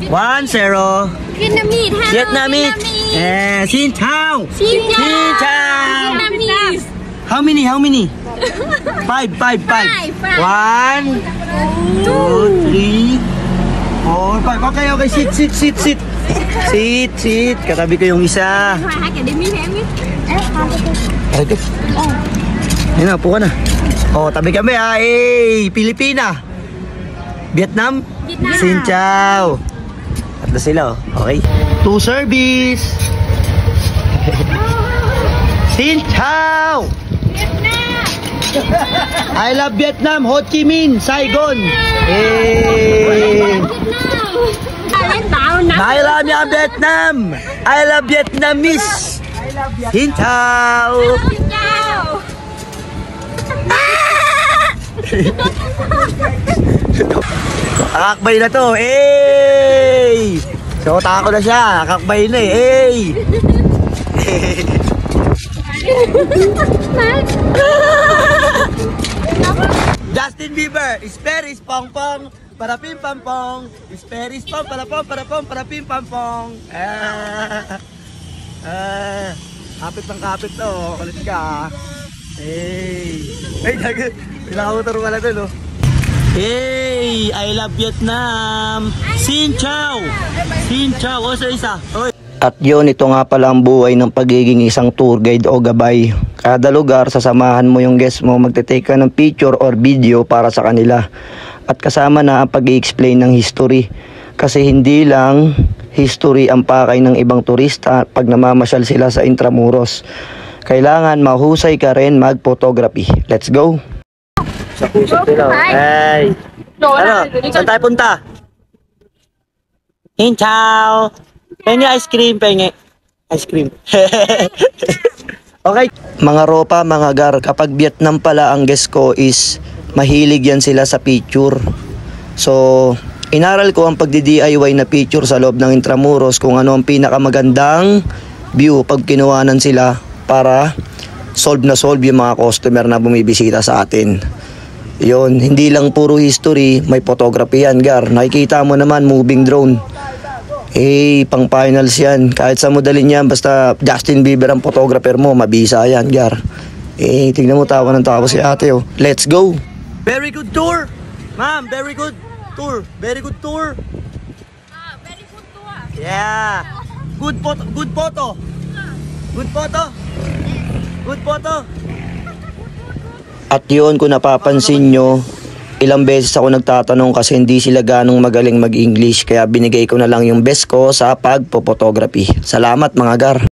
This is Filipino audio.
1-0. Vietnamese. Hello, Vietnamese. Xin chào. Xin chào. Xin chào. Vietnamese. How many? How many? Five. 1, 2, 3, 4, 5. Okay. Sit. Katabi ko yung isa. Okay. Yan na, upo ka na. Tabi kami ha. Pilipina. Vietnam. Xin chào. Tatlo sila Okay. 2 service. Xin chào. I love Vietnam, Ho Chi Minh, Saigon. I love Vietnam. I love Vietnamese. Xin chào. Kakakbay na to. So tako na siya. Kakakbay na Justin Bieber, Isperis Pong Pong, para pim pam pong, Isperis Pong para pong para pim pam pong. Kapit ng kapit to, kulit ka. Pinakamotor pala to, I love Vietnam. Xin chào. Isa. At yun, ito nga pala ang buhay ng pagiging isang tour guide o gabay. Kada lugar, sasamahan mo yung guest mo, magte-take ka ng picture or video para sa kanila. At kasama na ang pag-i-explain ng history. Kasi hindi lang history ang pakay ng ibang turista pag namamasyal sila sa Intramuros. Kailangan mahusay ka rin mag-photography. Let's go! Sa puso sila. Hey! Saan tayo punta? Xin chào! Pengi ice cream, Ice cream. Okay. Mga ropa, mga gar, kapag Vietnam pala ang guest ko is mahilig yan sila sa picture. So, inaral ko ang pagdi-DIY na picture sa loob ng Intramuros kung ano ang pinakamagandang view pag kinuhanan sila para solve yung mga customer na bumibisita sa atin. Yun, hindi lang puro history, may photography yan, gar. Nakikita mo naman, moving drone. Pang finals yan. Kahit sa modalin yan, basta Justin Bieber ang photographer mo, mabisa yan, gar. Tignan mo, tawa ng tawa si ate, Let's go! Very good tour! Ma'am, very good tour. Very good tour. Very good tour. Yeah. Good photo. Good photo. At yun, kung napapansin nyo, ilang beses ako nagtatanong kasi hindi sila ganong magaling mag-English, kaya binigay ko na lang yung best ko sa pagpo-photography. Salamat mga gar.